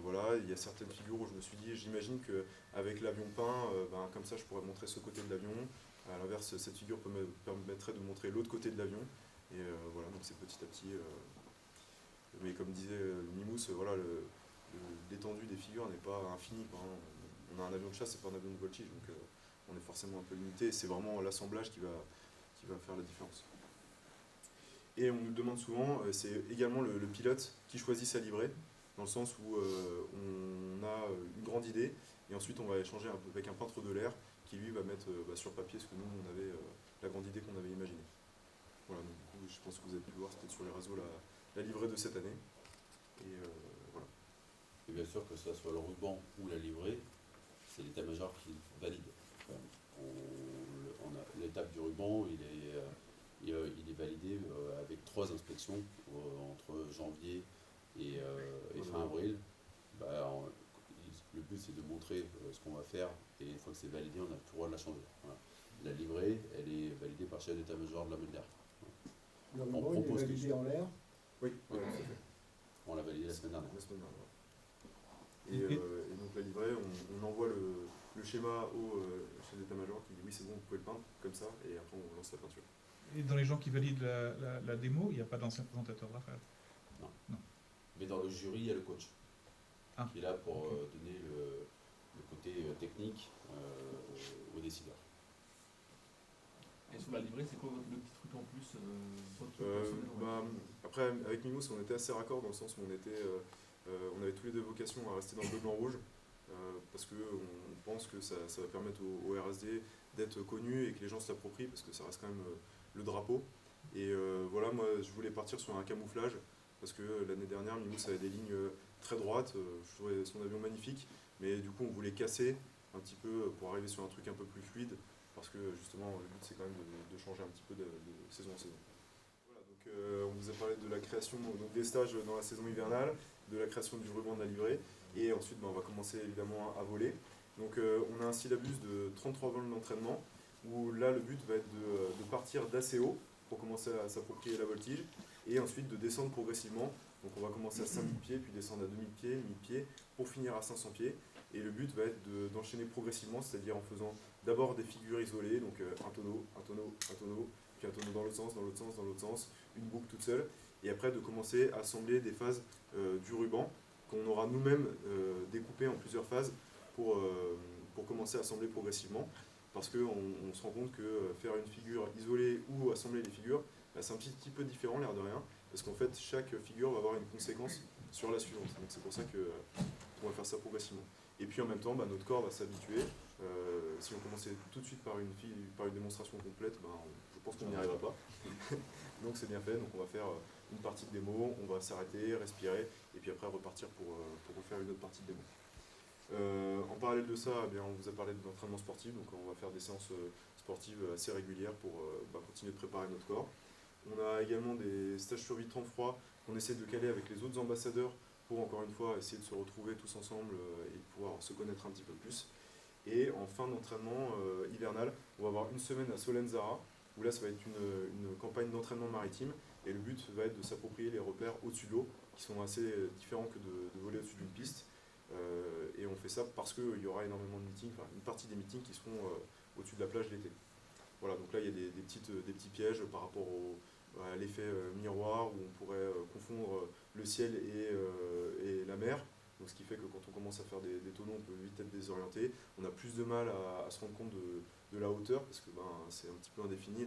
Voilà, il y a certaines figures où je me suis dit, j'imagine qu'avec l'avion peint, comme ça je pourrais montrer ce côté de l'avion. À l'inverse, cette figure permettrait de montrer l'autre côté de l'avion. Et voilà, donc c'est petit à petit. Mais comme disait Mimous, voilà, l'étendue des figures n'est pas infinie, quoi, hein. On a un avion de chasse, c'est pas un avion de voltige, donc on est forcément un peu limité. C'est vraiment l'assemblage qui va faire la différence. Et on nous demande souvent, c'est également le pilote qui choisit sa livrée, dans le sens où on a une grande idée, et ensuite on va échanger avec un peintre de l'air qui lui va mettre sur papier ce que nous on avait, la grande idée qu'on avait imaginée. Voilà, donc du coup je pense que vous avez pu voir, c'était sur les réseaux la livrée de cette année. Et voilà. Et bien sûr que ce soit le ruban ou la livrée, c'est l'état-major qui valide. L'étape du ruban, il est validé avec 3 inspections entre janvier et fin avril. Le but c'est de montrer ce qu'on va faire et une fois que c'est validé, on a tout le droit de la changer. Voilà. La livrée, elle est validée par chef d'état-major de la Mulder. Le On ruban, il est propose validé en l'air. Oui, voilà, tout à fait. On l'a validé la semaine dernière. La semaine dernière. Et donc la livrée, on envoie le schéma au chef d'état-major qui dit oui c'est bon, vous pouvez le peindre comme ça, et après on lance la peinture. Et dans les gens qui valident la démo, il n'y a pas d'ancien présentateur de Rafale. Mais dans le jury, il y a le coach qui est là pour ok. donner le côté technique aux décideurs. Et sur la livrée, c'est quoi le petit truc en plus votre truc Euh, personnel, on va bah, dire après, avec Mimous, on était assez raccord dans le sens où on avait tous les deux vocation à rester dans le bleu, blanc, rouge, parce qu'on pense que ça va permettre au RSD d'être connu et que les gens se l'approprient, parce que ça reste quand même le drapeau. Et voilà, moi je voulais partir sur un camouflage, parce que l'année dernière, Mimous avait des lignes très droites, je trouvais son avion magnifique, mais du coup on voulait casser un petit peu pour arriver sur un truc un peu plus fluide, parce que justement le but c'est quand même de changer un petit peu de saison en saison. Voilà, donc on vous a parlé de la création donc des stages dans la saison hivernale, de la création du ruban de la livrée, et ensuite on va commencer évidemment à voler. Donc on a un syllabus de 33 vols d'entraînement, où là le but va être de partir d'assez haut pour commencer à s'approprier la voltige, et ensuite de descendre progressivement. Donc on va commencer à 5000 pieds, puis descendre à 2000 pieds, 1000 pieds, pour finir à 500 pieds. Et le but va être d'enchaîner progressivement, c'est-à-dire en faisant d'abord des figures isolées, donc un tonneau, un tonneau, un tonneau, puis un tonneau dans l'autre sens, dans l'autre sens, dans l'autre sens, une boucle toute seule, et après de commencer à assembler des phases du ruban qu'on aura nous-mêmes découpées en plusieurs phases pour commencer à assembler progressivement, parce qu'on se rend compte que faire une figure isolée ou assembler les figures, c'est un petit peu différent, l'air de rien, parce qu'en fait chaque figure va avoir une conséquence sur la suivante, donc c'est pour ça qu'on va faire ça progressivement. Et puis en même temps, notre corps va s'habituer. Si on commençait tout de suite par une démonstration complète, je pense qu'on n'y arrivera pas. Donc c'est bien fait, donc on va faire une partie de démo, on va s'arrêter, respirer, et puis après repartir pour refaire une autre partie de démo. En parallèle de ça, on vous a parlé de l'entraînement sportif, donc on va faire des séances sportives assez régulières pour continuer de préparer notre corps. On a également des stages survie temps froid qu'on essaie de caler avec les autres ambassadeurs pour encore une fois essayer de se retrouver tous ensemble et de pouvoir se connaître un petit peu plus. Et en fin d'entraînement hivernal, on va avoir une semaine à Solenzara, où là ça va être une campagne d'entraînement maritime. Et le but va être de s'approprier les repères au-dessus de l'eau, qui sont assez différents que de voler au-dessus d'une piste. Et on fait ça parce qu'il y aura énormément de meetings, enfin une partie des meetings qui seront au-dessus de la plage l'été. Voilà, donc là il y a des petits pièges par rapport à l'effet miroir, où on pourrait confondre le ciel et la mer. Donc, ce qui fait que quand on commence à faire des tonneaux, on peut vite être désorienté. On a plus de mal à se rendre compte de la hauteur, parce que c'est un petit peu indéfini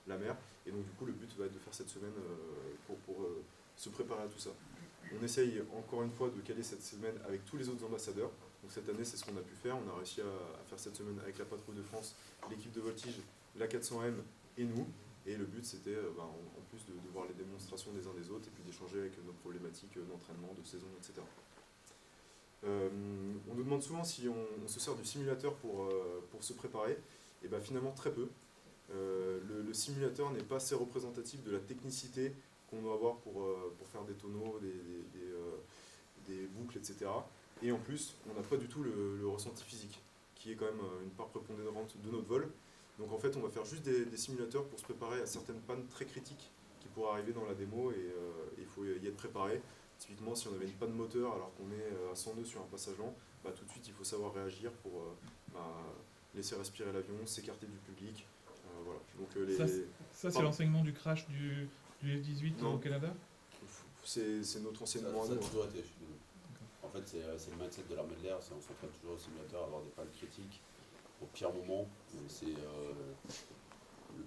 la mer. Et donc du coup le but va être de faire cette semaine pour se préparer à tout ça. On essaye encore une fois de caler cette semaine avec tous les autres ambassadeurs. Donc cette année c'est ce qu'on a pu faire. On a réussi à faire cette semaine avec la Patrouille de France, l'équipe de voltige, la 400M et nous. Et le but c'était en plus de voir les démonstrations des uns des autres et puis d'échanger avec nos problématiques d'entraînement, de saison, etc. On nous demande souvent si on se sert du simulateur pour se préparer. Et bien finalement très peu. Le simulateur n'est pas assez représentatif de la technicité qu'on doit avoir pour faire des tonneaux, des boucles, etc. Et en plus, on n'a pas du tout le ressenti physique, qui est quand même une part prépondérante de notre vol. Donc en fait, on va faire juste des simulateurs pour se préparer à certaines pannes très critiques qui pourraient arriver dans la démo, et il faut y être préparé. Typiquement, si on avait une panne moteur alors qu'on est à 100 nœuds sur un passage lent, tout de suite il faut savoir réagir pour laisser respirer l'avion, s'écarter du public. Voilà. Donc, ça c'est l'enseignement du crash du F-18 Non. au Canada? c'est notre enseignement à Ça a nous. toujours été chez nous. En fait, c'est le mindset de l'armée de l'air, on s'entraîne toujours au simulateur à avoir des pannes critiques au pire moment. Le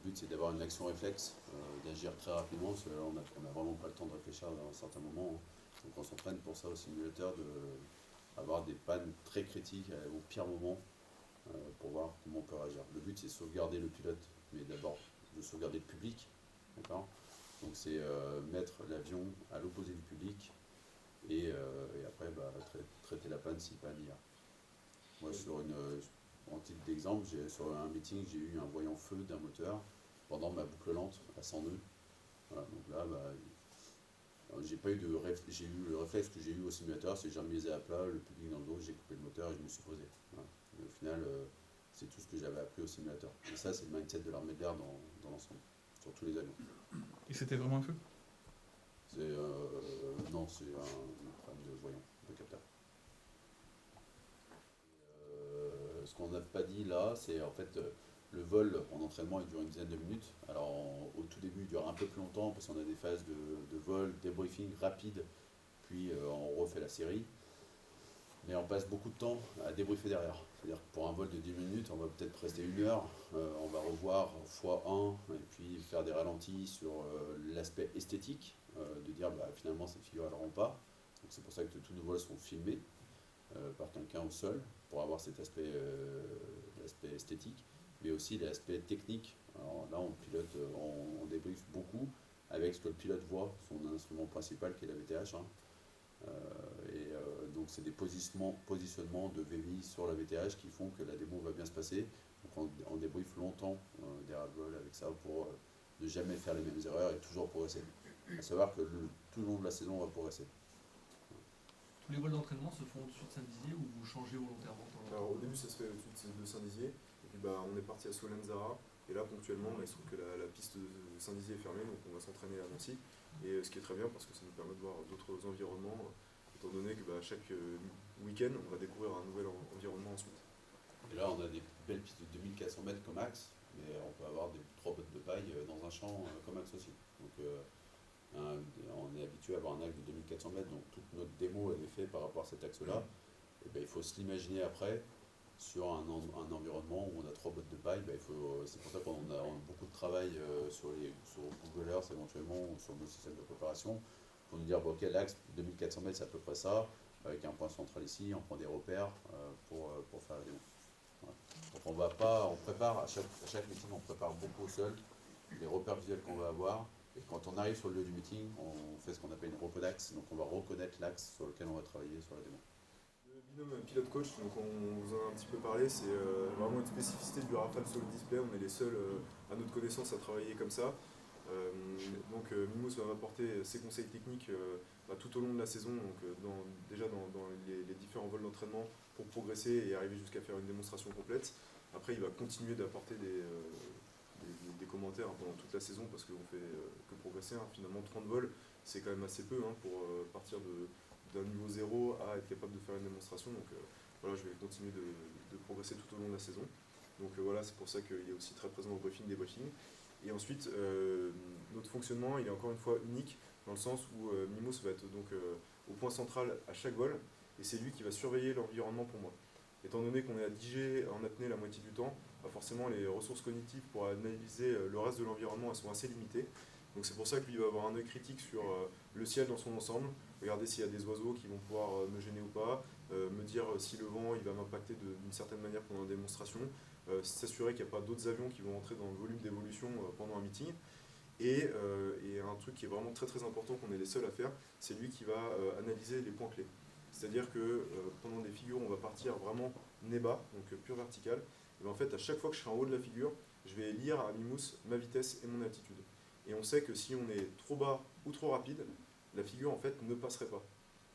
but c'est d'avoir une action réflexe, d'agir très rapidement, parce que là on n'a vraiment pas le temps de réfléchir dans un certain moment. Donc on s'entraîne pour ça au simulateur, d'avoir des pannes très critiques au pire moment, pour voir comment on peut réagir. Le but c'est de sauvegarder le pilote, mais d'abord de sauvegarder le public. D'accord ? Donc c'est mettre l'avion à l'opposé du public et après traiter la panne si panne il y a. Moi en titre d'exemple, sur un meeting j'ai eu un voyant feu d'un moteur pendant ma boucle lente à 100 nœuds. Voilà, donc là j'ai eu le réflexe que j'ai eu au simulateur, c'est que j'ai remisé à plat le public dans le dos, j'ai coupé le moteur et je me suis posé. Voilà. Mais au final c'est tout ce que j'avais appris au simulateur. Et ça c'est le mindset de l'armée de l'air dans l'ensemble, sur tous les avions. Et c'était vraiment un feu? Non, c'est un problème de voyant, de capteur. Ce qu'on n'a pas dit là, c'est en fait le vol en entraînement il dure une dizaine de minutes. Alors au tout début il dure un peu plus longtemps parce qu'on a des phases de vol, débriefing rapide, puis on refait la série. Mais on passe beaucoup de temps à débriefer derrière. C'est-à-dire que pour un vol de 10 minutes, on va peut-être rester 1 heure, on va revoir x1 et puis faire des ralentis sur l'aspect esthétique, de dire finalement cette figure elle ne rend pas. Donc c'est pour ça que tous nos vols sont filmés par quelqu'un au sol pour avoir cet aspect, l'aspect esthétique, mais aussi l'aspect technique. Alors là on pilote, on débriefe beaucoup avec ce que le pilote voit, son instrument principal qui est la VTH. Donc c'est des positionnements de VVI sur la VTH qui font que la démo va bien se passer. Donc on débriefe longtemps derrière le vol avec ça pour ne jamais faire les mêmes erreurs et toujours progresser. À savoir que tout le long de la saison on va progresser. Tous les vols d'entraînement se font au-dessus de Saint-Dizier ou vous changez volontairement de temps en temps? Alors au début ça se fait au-dessus de Saint-Dizier, et puis on est parti à Solenzara, et là ponctuellement il se trouve que la piste de Saint-Dizier est fermée, donc on va s'entraîner à Nancy, et ce qui est très bien parce que ça nous permet de voir d'autres environnements, étant donné que chaque week-end on va découvrir un nouvel environnement ensuite. Et là on a des belles pistes de 2400 mètres comme axe, mais on peut avoir des 3 bottes de paille dans un champ comme axe aussi. Donc on est habitué à avoir un axe de 2400 mètres, donc toute notre démo elle est faite par rapport à cet axe-là. Et il faut se l'imaginer après sur un environnement où on a 3 bottes de paille. C'est pour ça qu'on a beaucoup de travail sur Google Earth éventuellement ou sur nos systèmes de préparation pour nous dire ok, l'axe 2400 mètres c'est à peu près ça, avec un point central ici, on prend des repères pour faire la démo. Voilà. Donc on prépare à chaque meeting, on prépare beaucoup au sol les repères visuels qu'on va avoir. Et quand on arrive sur le lieu du meeting, on fait ce qu'on appelle une reco d'axe, donc on va reconnaître l'axe sur lequel on va travailler sur la démo. Le binôme pilote-coach, donc on vous en a un petit peu parlé, c'est vraiment une spécificité du Rafale Solo Display. On est les seuls à notre connaissance à travailler comme ça. Mimous va m'apporter ses conseils techniques tout au long de la saison, déjà dans les différents vols d'entraînement pour progresser et arriver jusqu'à faire une démonstration complète. Après, il va continuer d'apporter des commentaires pendant toute la saison parce qu'on fait que progresser. Finalement, 30 vols, c'est quand même assez peu pour partir d'un niveau 0 à être capable de faire une démonstration. Voilà, je vais continuer de progresser tout au long de la saison. Voilà, c'est pour ça qu'il est aussi très présent au briefing des briefings. Et ensuite, notre fonctionnement, il est encore une fois unique dans le sens où Mimous va être au point central à chaque vol et c'est lui qui va surveiller l'environnement pour moi. Étant donné qu'on est à 10 G en apnée la moitié du temps, forcément les ressources cognitives pour analyser le reste de l'environnement elles sont assez limitées. Donc c'est pour ça que lui va avoir un œil critique sur le ciel dans son ensemble, regarder s'il y a des oiseaux qui vont pouvoir me gêner ou pas, me dire si le vent il va m'impacter d'une certaine manière pendant la démonstration, s'assurer qu'il n'y a pas d'autres avions qui vont entrer dans le volume d'évolution pendant un meeting. Et un truc qui est vraiment très très important qu'on est les seuls à faire, c'est lui qui va analyser les points clés. C'est-à-dire que pendant des figures, on va partir vraiment nez bas, donc pure verticale. Et en fait, à chaque fois que je serai en haut de la figure, je vais lire à Mimous ma vitesse et mon altitude. Et on sait que si on est trop bas ou trop rapide, la figure en fait ne passerait pas.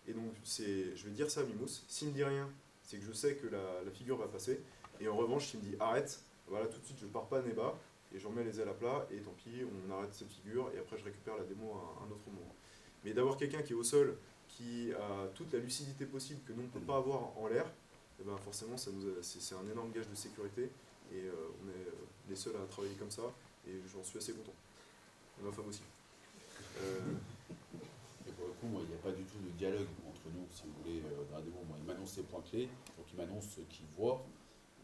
Et donc je vais dire ça à Mimous. S'il me dit rien, c'est que je sais que la figure va passer. Et en revanche, s'il me dit arrête, voilà, tout de suite je pars pas nez bas et je remets les ailes à plat et tant pis, on arrête cette figure et après je récupère la démo à un autre moment. Mais d'avoir quelqu'un qui est au sol, qui a toute la lucidité possible que nous on ne peut pas avoir en l'air, et ben forcément c'est un énorme gage de sécurité et on est les seuls à travailler comme ça et j'en suis assez content. Et ma femme aussi. Et pour le coup, moi, il n'y a pas du tout de dialogue entre nous, si vous voulez, dans la démo. Moi, il m'annonce ses points clés, donc il m'annonce ce qu'il voit.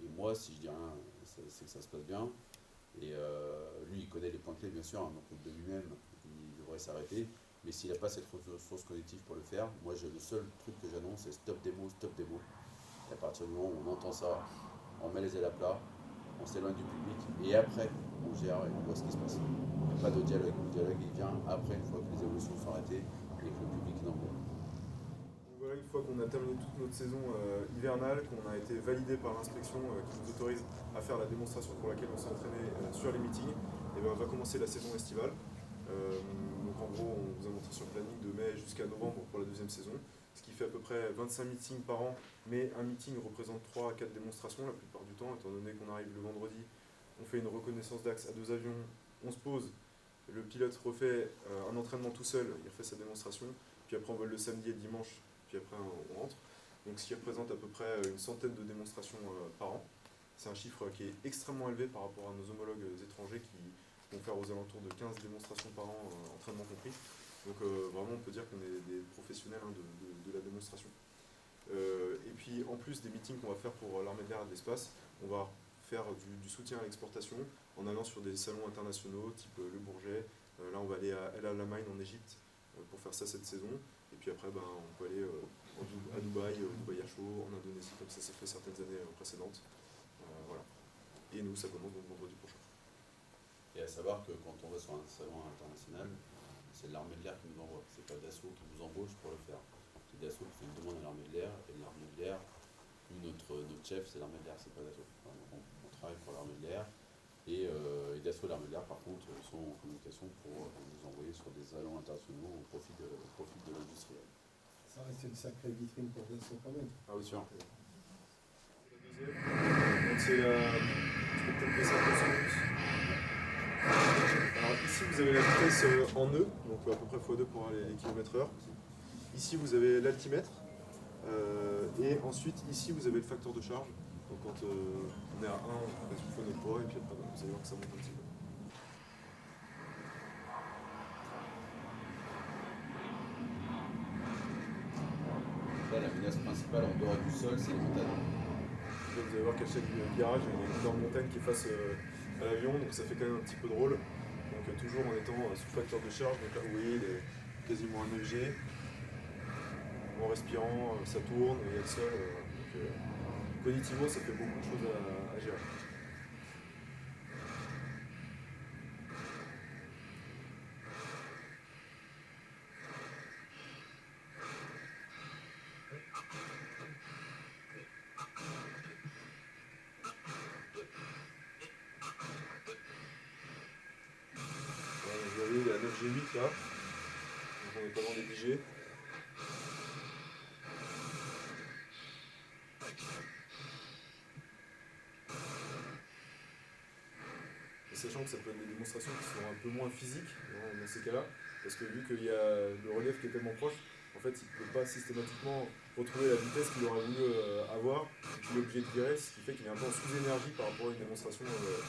Et moi, si je dis rien, c'est que ça se passe bien. Et lui, il connaît les points clés, bien sûr, donc de lui-même, il devrait s'arrêter. Mais s'il n'a pas cette ressource cognitive pour le faire, moi, le seul truc que j'annonce, c'est stop démo, stop démo. Et à partir du moment où on entend ça, on met les ailes à plat, on s'éloigne du public, et après, on gère et on voit ce qui se passe. Il n'y a pas de dialogue. Le dialogue, il vient après, une fois que les évolutions sont arrêtées et que le public est dans le bon. Voilà, une fois qu'on a terminé toute notre saison hivernale, qu'on a été validé par l'inspection qui nous autorise à faire la démonstration pour laquelle on s'est entraîné sur les meetings, et ben, on va commencer la saison estivale. Donc en gros, on vous a montré sur le planning de mai jusqu'à novembre pour la deuxième saison, ce qui fait à peu près 25 meetings par an, mais un meeting représente 3 à 4 démonstrations la plupart du temps, étant donné qu'on arrive le vendredi, on fait une reconnaissance d'axe à 2 avions, on se pose, le pilote refait un entraînement tout seul, il refait sa démonstration, puis après on vole le samedi et le dimanche, puis après on rentre. Donc ce qui représente à peu près une centaine de démonstrations par an. C'est un chiffre qui est extrêmement élevé par rapport à nos homologues étrangers qui vont faire aux alentours de 15 démonstrations par an, entraînement compris. Donc vraiment on peut dire qu'on est des professionnels de la démonstration. Et puis en plus des meetings qu'on va faire pour l'armée de l'air et de l'espace, on va faire du soutien à l'exportation en allant sur des salons internationaux type Le Bourget. Là on va aller à El Alamein en Égypte pour faire ça cette saison. Et puis après on peut aller à Dubaï, au Dubaï Air Show, en Indonésie, comme ça s'est fait certaines années précédentes. Voilà. Et nous ça commence donc vendredi prochain. Et à savoir que quand on va sur un salon international, c'est l'armée de l'air qui nous envoie. C'est pas Dassault qui nous embauche pour le faire. C'est Dassault qui fait une demande à l'armée de l'air, et l'armée de l'air, notre chef, c'est l'armée de l'air, c'est pas Dassault. Enfin, on travaille pour l'armée de l'air, et Dassault et l'armée de l'air, par contre, sont en communication pour nous envoyer sur des salons internationaux au profit de l'industriel. Ça reste une sacrée vitrine pour Dassault quand même. Ah oui, sûr. Donc c'est la... Je peux peut-être baisser un peu sur plus. Alors ici vous avez la vitesse en nœud, donc à peu près x2 pour les km/h. Ici vous avez l'altimètre. Et ensuite ici vous avez le facteur de charge. Donc quand on est à 1, on passe une fois notre poids et puis après vous allez voir que ça monte un petit peu. Là, la menace principale en dehors du sol, c'est les montagnes. Vous allez voir qu'à chaque virage, il y a une énorme montagne qui est face à l'avion, donc ça fait quand même un petit peu drôle. Donc toujours en étant sous facteur de charge, donc là vous voyez il est quasiment à 9 G. En respirant, ça tourne et il y a le sol. Cognitivement, ça fait beaucoup de choses à gérer. G8 là. Donc on est pas loin des 10 G. Et sachant que ça peut être des démonstrations qui sont un peu moins physiques dans ces cas-là, parce que vu qu'il y a le relief qui est tellement proche, en fait il ne peut pas systématiquement retrouver la vitesse qu'il aurait voulu avoir, donc il est obligé de virer, ce qui fait qu'il est un peu en sous-énergie par rapport à une démonstration nominale.